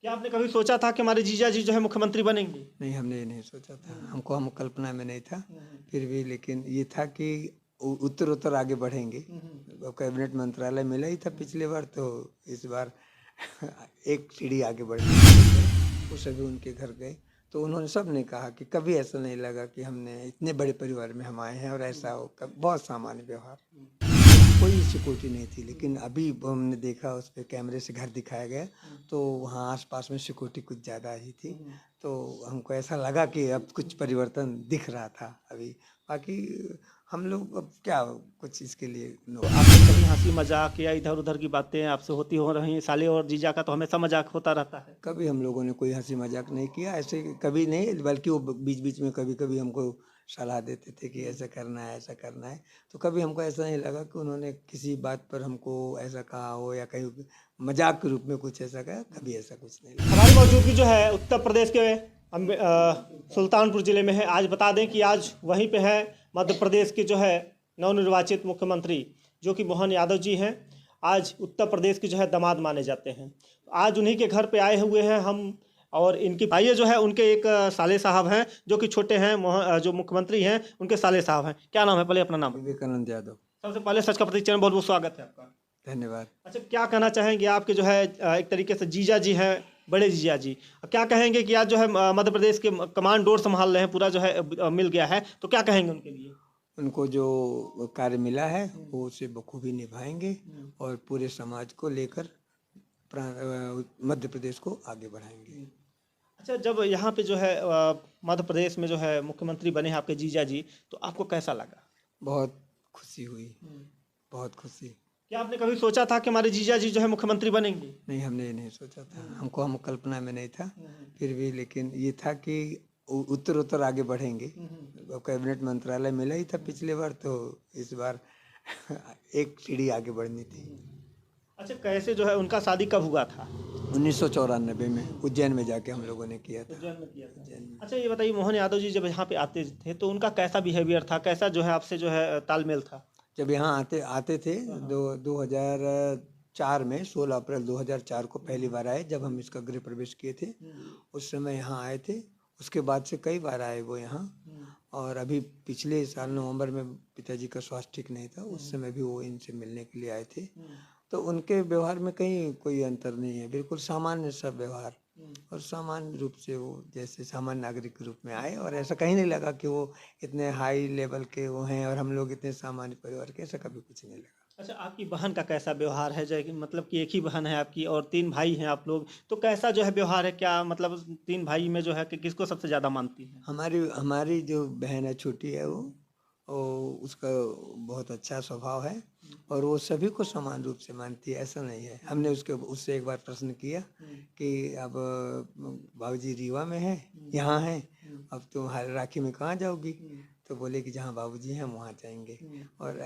क्या आपने कभी सोचा था कि हमारे जीजा जी जो है मुख्यमंत्री बनेंगे? नहीं, हमने ये नहीं सोचा था। हम कल्पना में नहीं था। फिर भी लेकिन ये था कि उत्तर आगे बढ़ेंगे। अब कैबिनेट मंत्रालय मिला ही था पिछली बार, तो इस बार एक सीढ़ी आगे बढ़ेंगे। वो सभी उनके घर गए तो उन्होंने सब ने कहा कि कभी ऐसा नहीं लगा कि हमने इतने बड़े परिवार में हम आए हैं और ऐसा हो। बहुत सामान्य व्यवहार, कोई सिक्योरिटी नहीं थी। लेकिन अभी हमने देखा उस पे कैमरे से घर दिखाया गया, तो वहाँ आसपास में सिक्योरिटी कुछ ज़्यादा ही थी। तो हमको ऐसा लगा कि अब कुछ परिवर्तन दिख रहा था अभी। बाकी हम लोग अब क्या कुछ इसके लिए तो आपसे कभी हंसी मजाक या इधर उधर की बातें आपसे होती हो रही हैं? साले और जीजा का तो हमेशा मजाक होता रहता है। कभी हम लोगों ने कोई हंसी मजाक नहीं किया, ऐसे कभी नहीं। बल्कि वो बीच बीच में कभी कभी हमको सलाह देते थे कि ऐसा करना है, ऐसा करना है। तो कभी हमको ऐसा नहीं लगा कि उन्होंने किसी बात पर हमको ऐसा कहा हो या कहीं मजाक के रूप में कुछ ऐसा कहा। कभी ऐसा कुछ नहीं लगा। हमारी मौजूदगी जो है उत्तर प्रदेश के सुल्तानपुर जिले में है। आज बता दें कि आज वहीं पे है मध्य प्रदेश के जो है नवनिर्वाचित मुख्यमंत्री जो कि मोहन यादव जी हैं। आज उत्तर प्रदेश के जो है दामाद माने जाते हैं। आज उन्हीं के घर पे आए हुए हैं हम। और इनकी भाई जो है उनके एक साले साहब हैं जो कि छोटे हैं। जो मुख्यमंत्री हैं उनके साले साहब हैं। क्या नाम है? पहले अपना नाम। विवेकानंद यादव। सबसे पहले सच का प्रतीक चैनल, बहुत बहुत स्वागत है आपका। धन्यवाद। अच्छा, क्या कहना चाहेंगे आपके जो है एक तरीके से जीजा जी हैं, बड़े जीजा जी। क्या कहेंगे कि आज जो है मध्य प्रदेश के कमांड डोर संभाल रहे हैं, पूरा जो है मिल गया है, तो क्या कहेंगे उनके लिए? उनको जो कार्य मिला है वो उसे बखूबी निभाएंगे और पूरे समाज को लेकर मध्य प्रदेश को आगे बढ़ाएंगे। अच्छा, जब यहाँ पे जो है मध्य प्रदेश में जो है मुख्यमंत्री बने हैं आपके जीजा जी, तो आपको कैसा लगा? बहुत खुशी हुई, बहुत खुशी। क्या आपने कभी सोचा था कि हमारे जीजा जी जो है मुख्यमंत्री बनेंगे? नहीं, हमने ये नहीं सोचा था। हम कल्पना में नहीं था। फिर भी लेकिन ये था कि उत्तर आगे बढ़ेंगे। अब कैबिनेट मंत्रालय मिला ही था पिछली बार, तो इस बार एक सीढ़ी आगे बढ़नी थी। अच्छा, कैसे जो है उनका शादी कब हुआ था? 1994 में उज्जैन में जाके हम लोगों ने किया था। उज्जैन में किया था। उज्जैन में। अच्छा, ये बताइए, मोहन यादव जी जब यहाँ पे आते थे तो उनका कैसा बिहेवियर था, कैसा जो है आपसे जो है तालमेल था? जब यहाँ आते आते थे 2004 में, 16 अप्रैल 2004 को पहली बार आए जब हम इसका गृह प्रवेश किए थे। उस समय यहाँ आए थे। उसके बाद से कई बार आए वो यहाँ। और अभी पिछले साल नवंबर में पिताजी का स्वास्थ्य ठीक नहीं था, उस समय भी वो इनसे मिलने के लिए आए थे। तो उनके व्यवहार में कहीं कोई अंतर नहीं है, बिल्कुल सामान्य सा व्यवहार। और सामान्य रूप से वो जैसे सामान्य नागरिक के रूप में आए, और ऐसा कहीं नहीं लगा कि वो इतने हाई लेवल के वो हैं और हम लोग इतने सामान्य परिवार के, ऐसा कभी कुछ नहीं लगा। अच्छा, आपकी बहन का कैसा व्यवहार है? जो है कि मतलब कि एक ही बहन है आपकी और 3 भाई हैं आप लोग, तो कैसा जो है व्यवहार है? क्या मतलब 3 भाई में जो है कि किसको सबसे ज़्यादा मानती हैं? हमारी हमारी जो बहन है, छोटी है वो उसका बहुत अच्छा स्वभाव है और वो सभी को समान रूप से मानती है। ऐसा नहीं है। हमने उससे एक बार प्रश्न किया कि अब बाबूजी रीवा में है, यहाँ है, अब तुम राखी में कहाँ जाओगी? तो बोले कि जहाँ बाबूजी हैं हम वहाँ जाएंगे। और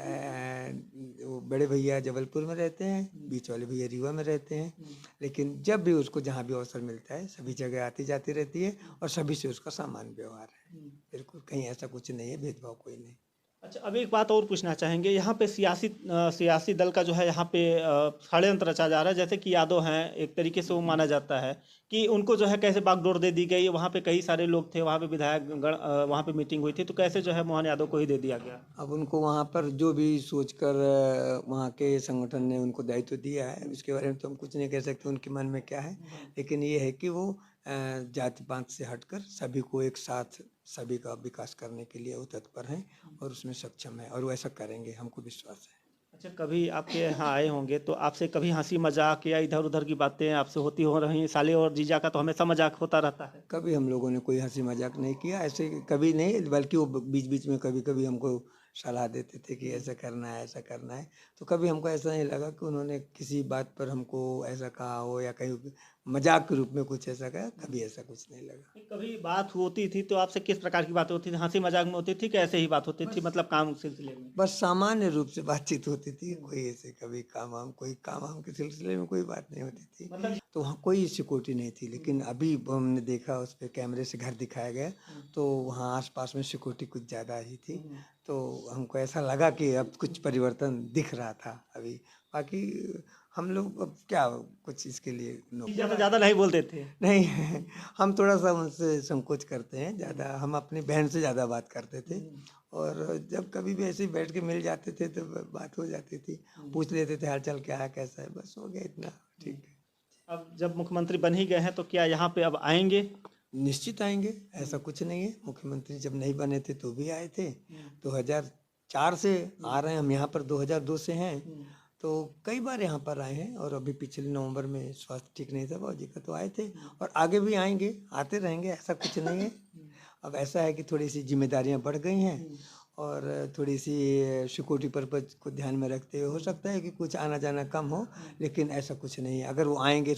वो बड़े भैया जबलपुर में रहते हैं, बीच वाले भैया रीवा में रहते हैं। लेकिन जब भी उसको जहाँ भी अवसर मिलता है सभी जगह आती जाती रहती है और सभी से उसका सामान्य व्यवहार है। बिल्कुल कहीं ऐसा कुछ नहीं है, भेदभाव कोई नहीं। अच्छा, अब एक बात और पूछना चाहेंगे, यहाँ पे सियासी दल का जो है यहाँ पे षड्यंत्र रचा जा रहा है। जैसे कि यादव हैं, एक तरीके से वो माना जाता है कि उनको जो है कैसे बागडोर दे दी गई। वहाँ पे कई सारे लोग थे, वहाँ पे विधायक गण वहाँ पे मीटिंग हुई थी, तो कैसे जो है मोहन यादव को ही दे दिया गया? अब उनको वहाँ पर जो भी सोचकर वहाँ के संगठन ने उनको दायित्व दिया है, इसके बारे में तो हम कुछ नहीं कह सकते उनके मन में क्या है। लेकिन ये है कि वो जाति पात से हटकर सभी को एक साथ, सभी का विकास करने के लिए वो तत्पर हैं और उसमें सक्षम है और वो ऐसा करेंगे, हमको विश्वास है। अच्छा, कभी आपके यहाँ आए होंगे तो आपसे कभी हंसी मजाक या इधर उधर की बातें आपसे होती हो रही हैं? साले और जीजा का तो हमेशा मजाक होता रहता है। कभी हम लोगों ने कोई हंसी मजाक नहीं किया, ऐसे कभी नहीं। बल्कि वो बीच बीच में कभी कभी हमको सलाह देते थे कि ऐसा करना है, ऐसा करना है। तो कभी हमको ऐसा नहीं लगा कि उन्होंने किसी बात पर हमको ऐसा कहा हो या कहीं मजाक के रूप में कुछ ऐसा कहा। कभी ऐसा कुछ नहीं लगा। कभी बात होती थी तो आपसे किस प्रकार की बातें होती थी? हंसी मजाक में होती थी कि ऐसे ही बात होती थी, मतलब काम सिलसिले में? बस सामान्य रूप से बातचीत होती थी, कोई ऐसे कभी कोई काम वाम के सिलसिले में कोई बात नहीं होती थी। मतलब तो वहाँ कोई सिक्योरिटी नहीं थी। लेकिन अभी हमने देखा उस पे कैमरे से घर दिखाया गया, तो वहाँ आसपास में सिक्योरिटी कुछ ज़्यादा ही थी। तो हमको ऐसा लगा कि अब कुछ परिवर्तन दिख रहा था अभी। बाकी हम लोग अब क्या कुछ इसके लिए ज़्यादा नहीं बोलते थे। नहीं हम थोड़ा सा उनसे संकोच करते हैं ज़्यादा, हम अपनी बहन से ज़्यादा बात करते थे। और जब कभी भी ऐसे ही बैठ के मिल जाते थे तो बात हो जाती थी, पूछ लेते थे हाल चाल क्या है कैसा है, बस हो गया इतना, ठीक है। अब जब मुख्यमंत्री बन ही गए हैं तो क्या यहाँ पे अब आएंगे? निश्चित आएंगे, ऐसा कुछ नहीं है। मुख्यमंत्री जब नहीं बने थे तो भी आए थे, 2004 से आ रहे हैं हम यहाँ पर, 2002 से हैं, तो कई बार यहाँ पर आए हैं। और अभी पिछले नवंबर में स्वास्थ्य ठीक नहीं था बाबूजी का, तो आए थे, और आगे भी आएंगे, आते रहेंगे, ऐसा कुछ नहीं है। अब ऐसा है कि थोड़ी सी जिम्मेदारियां बढ़ गई हैं, और थोड़ी सी सिक्योरिटी पर्पज को ध्यान में रखते हुए हो सकता है कि कुछ आना जाना कम हो, लेकिन ऐसा कुछ नहीं है। अगर वो आएंगे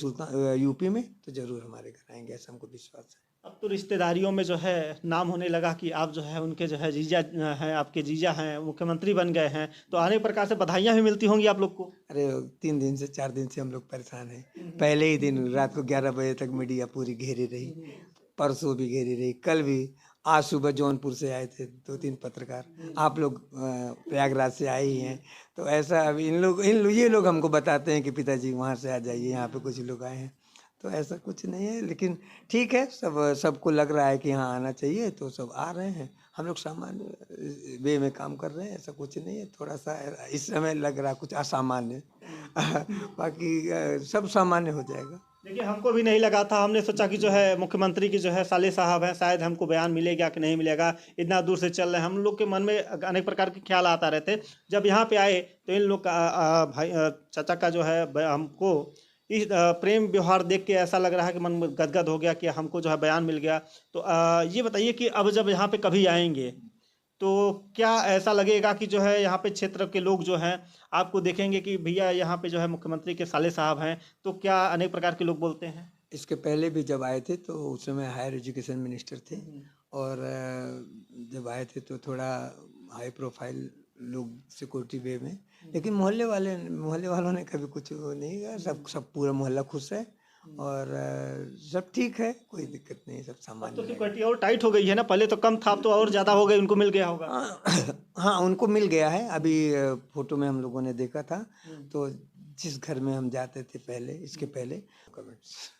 यूपी में तो ज़रूर हमारे घर आएंगे, ऐसा हमको विश्वास है। अब तो रिश्तेदारियों में जो है नाम होने लगा कि आप जो है उनके जो है जीजा हैं, आपके जीजा हैं, मुख्यमंत्री बन गए हैं, तो अनेक प्रकार से बधाइयाँ भी मिलती होंगी आप लोग को। अरे 3 दिन से 4 दिन से हम लोग परेशान हैं। पहले ही दिन रात को 11 बजे तक मीडिया पूरी घेरी रही, परसों भी घेरी रही, कल भी। आज सुबह जौनपुर से आए थे 2-3 पत्रकार, आप लोग प्रयागराज से आए ही हैं। तो ऐसा अभी ये लोग हमको बताते हैं कि पिताजी वहाँ से आ जाइए, यहाँ पे कुछ लोग आए हैं। तो ऐसा कुछ नहीं है, लेकिन ठीक है, सबको लग रहा है कि यहाँ आना चाहिए, तो सब आ रहे हैं। हम लोग सामान्य वे में काम कर रहे हैं, ऐसा कुछ नहीं है। थोड़ा सा इस समय लग रहा कुछ असामान्य बाकी सब सामान्य हो जाएगा। देखिए, हमको भी नहीं लगा था, हमने सोचा कि जो है मुख्यमंत्री की जो है साले साहब हैं, शायद हमको बयान मिलेगा कि नहीं मिलेगा, इतना दूर से चल रहे हैं। हम लोग के मन में अनेक प्रकार के ख्याल आता रहते। जब यहाँ पे आए तो इन लोग का भाई चाचा का जो है हमको इस प्रेम व्यवहार देख के ऐसा लग रहा है कि मन गदगद हो गया कि हमको जो है बयान मिल गया। तो ये बताइए कि अब जब यहाँ पे कभी आएंगे तो क्या ऐसा लगेगा कि जो है यहाँ पे क्षेत्र के लोग जो हैं आपको देखेंगे कि भैया यहाँ पे जो है मुख्यमंत्री के साले साहब हैं, तो क्या अनेक प्रकार के लोग बोलते हैं? इसके पहले भी जब आए थे तो उस समय हायर एजुकेशन मिनिस्टर थे, और जब आए थे तो थोड़ा हाई प्रोफाइल लोग सिक्योरिटी वे में, लेकिन मोहल्ले वालों ने कभी कुछ वो नहीं कहा। सब पूरा मोहल्ला खुश है, और सब ठीक है, कोई दिक्कत नहीं, सब तो सामान्य है। सिक्योरिटी और टाइट हो गई है ना, पहले तो कम था, अब तो और ज़्यादा हो गई, उनको मिल गया होगा। हाँ, उनको मिल गया है। अभी फोटो में हम लोगों ने देखा था, तो जिस घर में हम जाते थे पहले, इसके पहले।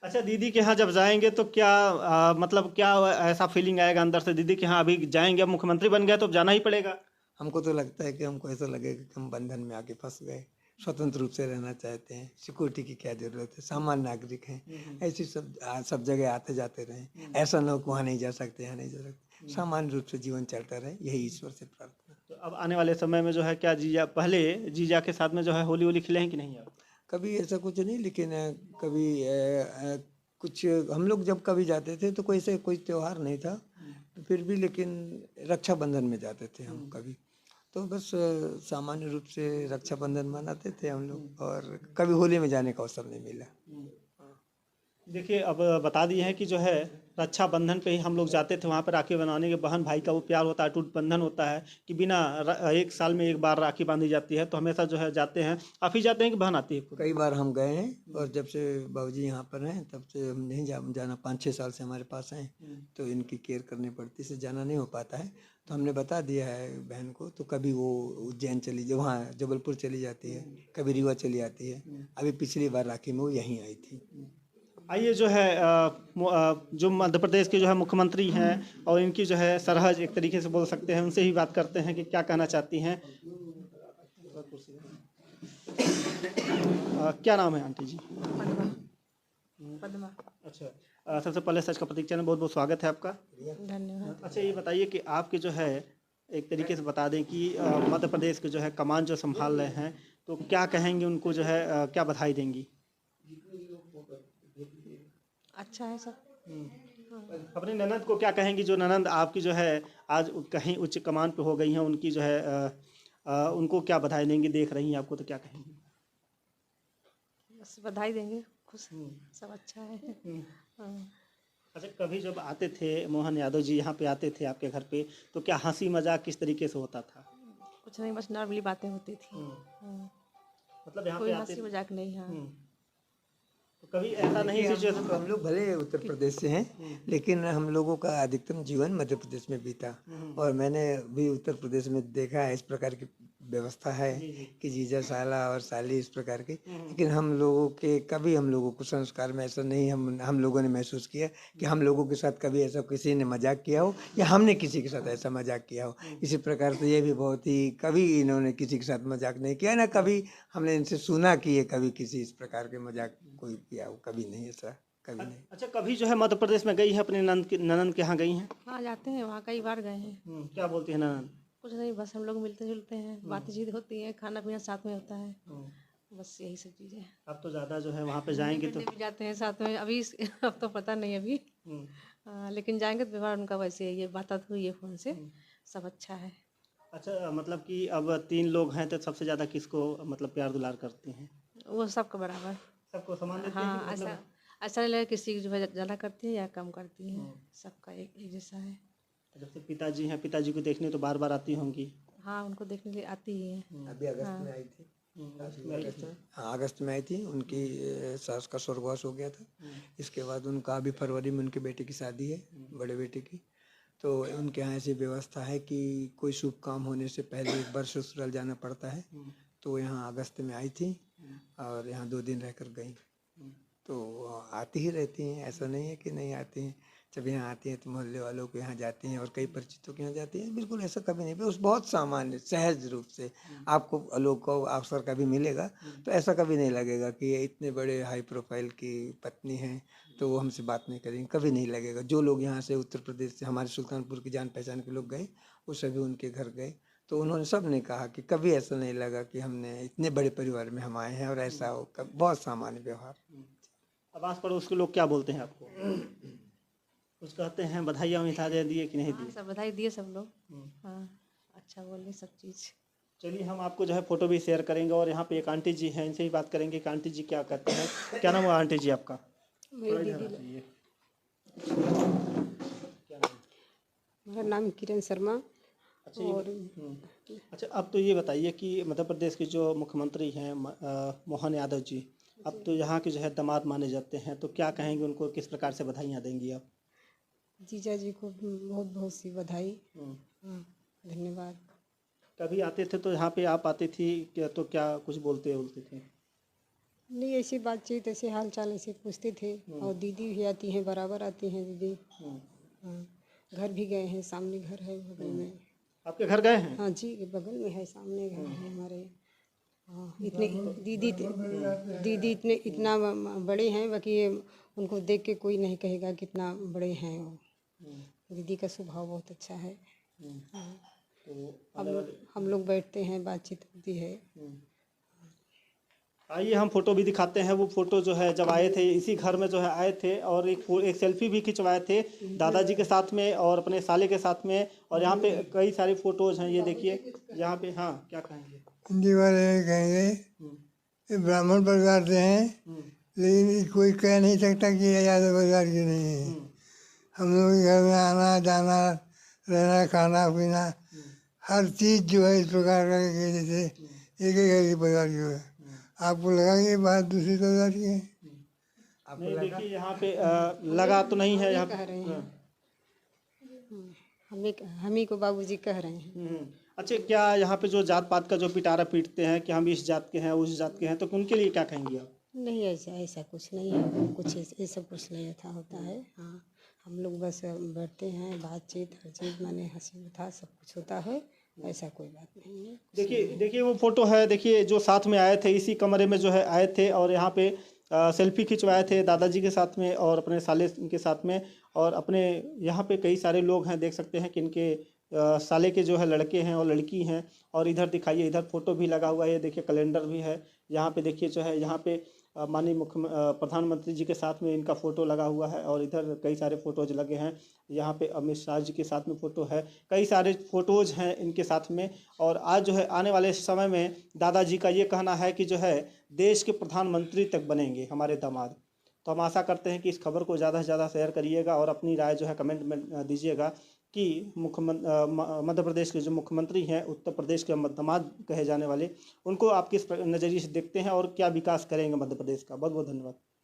अच्छा, दीदी के यहाँ जब जाएंगे तो क्या मतलब क्या ऐसा फीलिंग आएगा अंदर से? दीदी के यहाँ अभी जाएंगे, अब मुख्यमंत्री बन गए तो अब जाना ही पड़ेगा। हमको तो लगता है कि हमको ऐसा लगेगा कि हम बंधन में आके फंस गए, स्वतंत्र रूप से रहना चाहते हैं, सिक्योरिटी की क्या जरूरत है, सामान्य नागरिक हैं, ऐसी सब जगह आते जाते रहें। ऐसा ना हो कि वहाँ नहीं जा सकते, यहाँ नहीं जा सकते, सामान्य रूप से जीवन चलता रहे, यही ईश्वर से प्रार्थना। तो अब आने वाले समय में जो है क्या पहले जीजा के साथ में जो है होली होली खेले हैं कि नहीं? अब कभी ऐसा कुछ नहीं, लेकिन कभी कुछ हम लोग जब कभी जाते थे तो कोई त्योहार नहीं था, तो फिर भी, लेकिन रक्षाबंधन में जाते थे हम कभी, तो बस सामान्य रूप से रक्षाबंधन मनाते थे हम लोग, और कभी होली में जाने का अवसर नहीं मिला। देखिए, अब बता दिए हैं कि जो है रक्षाबंधन पे ही हम लोग जाते थे, वहाँ पर राखी बनवाने के बहन भाई का वो प्यार होता है, टूट बंधन होता है कि बिना एक साल में एक बार राखी बांधी जाती है, तो हमेशा जो है जाते हैं। आप ही जाते हैं कि बहन आती है खुद? कई बार हम गए हैं, और जब से बाबूजी यहाँ पर हैं तब से हम नहीं जाना, 5-6 साल से हमारे पास हैं, तो इनकी केयर करनी पड़ती, से जाना नहीं हो पाता है। तो हमने बता दिया है बहन को, तो कभी वो उज्जैन वहाँ जबलपुर चली जाती है, कभी रीवा चली जाती है। अभी पिछली बार राखी में वो यहीं आई थी। आइए, जो है जो मध्य प्रदेश के जो है मुख्यमंत्री हैं और इनकी जो है सरहज एक तरीके से बोल सकते हैं, उनसे ही बात करते हैं कि क्या कहना चाहती हैं। क्या नाम है आंटी जी? पद्मा। अच्छा, सबसे पहले सच का प्रतीक चैनल बहुत बहुत स्वागत है आपका। धन्यवाद। अच्छा, ये बताइए कि आपके जो है एक तरीके से बता दें कि मध्य प्रदेश के जो है कमान जो संभाल रहे हैं, तो क्या कहेंगे उनको, जो है क्या बधाई देंगी? अच्छा है सब। अपनी ननद को क्या कहेंगी, जो ननद आपकी जो है आज कहीं उच्च कमान पे हो गई हैं, उनकी जो है उनको क्या बधाई देंगी? देख रही हैं आपको तो क्या कहेंगी? बस बधाई देंगे, खुश सब अच्छा है। हाँ। अच्छा, कभी जब आते थे मोहन यादव जी यहाँ पे आते थे आपके घर पे, तो क्या हंसी मजाक किस तरीके से होता था? कुछ नहीं, बस नॉर्मली बातें होती थी। हाँ। मतलब यहाँ कोई पे आते हंसी मजाक नहीं। हाँ। तो कभी ऐसा नहीं सिचुएशन? हम लोग भले उत्तर प्रदेश से हैं, लेकिन हम लोगों का अधिकतम जीवन मध्य प्रदेश में बीता, और मैंने भी उत्तर प्रदेश में देखा है इस प्रकार की व्यवस्था है कि जीजा साला और साली इस प्रकार की, लेकिन हम लोगों के कभी हम लोगों को संस्कार में ऐसा नहीं हम लोगों ने महसूस किया कि हम लोगों के साथ कभी ऐसा किसी ने मजाक किया हो या हमने किसी के साथ ऐसा मजाक किया हो। इसी प्रकार से ये भी बहुत ही कभी इन्होंने किसी के साथ मजाक नहीं किया, ना कभी हमने इनसे सुना कि ये कभी किसी इस प्रकार के मजाक कोई किया हो, कभी नहीं ऐसा, कभी नहीं। अच्छा, कभी जो है मध्य प्रदेश में गई है, अपने ननद के यहाँ गई हैं? हाँ जाते हैं, वहाँ कई बार गए हैं। क्या बोलती है ननद? कुछ नहीं, बस हम लोग मिलते जुलते हैं, बातचीत होती है, खाना पीना साथ में होता है, बस यही सब चीज़ें। अब तो ज़्यादा जो है वहाँ पे जाएंगे तो भी जाते हैं साथ में, अभी अब तो पता नहीं अभी, लेकिन जाएंगे तो व्यवहार उनका वैसे ही है, बात हुई है फ़ोन से, सब अच्छा है। अच्छा, मतलब कि अब 3 लोग हैं तो सबसे ज़्यादा किसको मतलब प्यार दुलार करती हैं? वो सबका बराबर। सबको समान देते हैं हाँ, कि मतलब? ऐसा नहीं लगे किसी की जो है ज़्यादा करती है या कम करती है, सबका एक जैसा है। जब से पिताजी हैं, पिताजी को देखने तो बार बार आती होंगी? हाँ, उनको देखने के लिए आती ही है। अभी अगस्त में आई थी। हाँ, अगस्त में आई थी। उनकी सास का स्वर्गवास हो गया था। इसके बाद उनका अभी फरवरी में उनके बेटे की शादी है, बड़े बेटे की। तो उनके यहाँ ऐसी व्यवस्था है कि कोई शुभ काम होने से पहले एक बार ससुराल जाना पड़ता है। तो यहाँ अगस्त में आई थी और यहाँ 2 दिन रहकर गई। तो आती ही रहती हैं, ऐसा नहीं है कि नहीं आती हैं। जब यहाँ आती हैं तो मोहल्ले वालों के यहाँ जाती हैं और कई परिचितों के यहाँ जाती हैं। बिल्कुल ऐसा कभी नहीं, उस बहुत सामान्य सहज रूप से आपको लोग को अवसर कभी मिलेगा तो ऐसा कभी नहीं लगेगा कि ये इतने बड़े हाई प्रोफाइल की पत्नी हैं तो वो हमसे बात नहीं करेंगे, कभी नहीं लगेगा। जो लोग यहाँ से उत्तर प्रदेश से हमारे सुल्तानपुर की जान पहचान के लोग गए, वो सभी उनके घर गए तो उन्होंने सब ने कहा कि कभी ऐसा नहीं लगा कि हमने इतने बड़े परिवार में हम आए हैं और ऐसा हो। बहुत सामान्य व्यवहार। अब आस पड़ोस के लोग क्या बोलते हैं आपको? कुछ कहते हैं, बधाइयाँ मिठाई दिए कि नहीं हाँ, दिए? सब बधाई दिए सब लोग। हाँ, अच्छा बोले सब चीज़। चलिए, हम आपको जो है फ़ोटो भी शेयर करेंगे और यहाँ पे एक आंटी जी हैं, इनसे ही बात करेंगे कि आंटी जी क्या कहते हैं। क्या नाम है आंटी जी आपका? मेरी दीदी, मेरा नाम किरण शर्मा। अच्छा, अच्छा, अब तो ये बताइए कि मध्य प्रदेश के जो मुख्यमंत्री हैं मोहन यादव जी, अब तो यहाँ के जो है दामाद माने जाते हैं, तो क्या कहेंगे उनको, किस प्रकार से बधाइयाँ देंगी आप? जीजा जी को बहुत बहुत सी बधाई। हाँ, धन्यवाद। कभी आते थे तो यहाँ पे आप आती थी क्या, तो क्या कुछ बोलते थे? नहीं, ऐसी बातचीत, ऐसे हाल चाल ऐसे पूछते थे। और दीदी भी आती हैं, बराबर आती हैं दीदी। हाँ, घर भी गए हैं, सामने घर है बगल में। आपके घर गए हैं? हाँ जी, बगल में है, सामने घर है हमारे। हाँ, इतने दीदी इतना बड़े हैं बाकी उनको देख के कोई नहीं कहेगा कितना बड़े हैं वो। दीदी का स्वभाव बहुत अच्छा है। हाँ, तो हम लोग बैठते हैं, बातचीत होती है। आइए हम फोटो भी दिखाते हैं। वो फोटो जो है जब आए थे इसी घर में जो है आए थे और एक सेल्फी भी खिंचवाए थे दादाजी के साथ में और अपने साले के साथ में। और यहाँ पे कई सारी फोटोज हैं, ये देखिए यहाँ पे। हाँ, क्या कहेंगे? हिंदी वाले कहेंगे ये ब्राह्मण परिवार से हैं, लेकिन कोई कह नहीं सकता कि ये यादव परिवार की नहीं है। हम लोग के घर में आना जाना, रहना, खाना पीना, हर चीज़ जो है इस प्रकार का कि जैसे एक ही घर के परिवार की हो। आपको लगा कि ये बात दूसरी परिवार की है? नहीं, देखिए यहाँ पे लगा तो नहीं है यहाँ कह पे। रहे हैं, हम ही को बाबूजी कह रहे हैं। अच्छा, क्या यहाँ पे जो जात पात का जो पिटारा पीटते हैं कि हम इस जात के हैं उस जात के हैं, तो उनके लिए क्या कहेंगे आप? नहीं, ऐसा कुछ नहीं है, कुछ ये सब कुछ नहीं था होता है। हाँ, हम लोग बस बैठते हैं, बातचीत हर चीज़ माने हंसी मजाक सब कुछ होता है, ऐसा कोई बात नहीं है। देखिए वो फोटो है, देखिए जो साथ में आए थे इसी कमरे में जो है आए थे और यहाँ पे सेल्फी खिंचवाए थे दादाजी के साथ में और अपने साले के साथ में। और अपने यहाँ पे कई सारे लोग हैं, देख सकते हैं कि इनके साले के जो है लड़के हैं और लड़की हैं। और इधर दिखाइए, इधर फोटो भी लगा हुआ है, ये देखिए कैलेंडर भी है। यहाँ पे देखिए जो है यहाँ पे माननीय प्रधानमंत्री जी के साथ में इनका फ़ोटो लगा हुआ है और इधर कई सारे फ़ोटोज़ लगे हैं। यहाँ पे अमित शाह जी के साथ में फ़ोटो है, कई सारे फ़ोटोज़ हैं इनके साथ में। और आज जो है आने वाले समय में दादाजी का ये कहना है कि जो है देश के प्रधानमंत्री तक बनेंगे हमारे दामाद। तो हम आशा करते हैं कि इस खबर को ज़्यादा से ज़्यादा शेयर करिएगा और अपनी राय जो है कमेंट में दीजिएगा कि मध्य प्रदेश के जो मुख्यमंत्री हैं, उत्तर प्रदेश के दामाद कहे जाने वाले, उनको आप किस नज़रिए से देखते हैं और क्या विकास करेंगे मध्य प्रदेश का। बहुत बहुत धन्यवाद।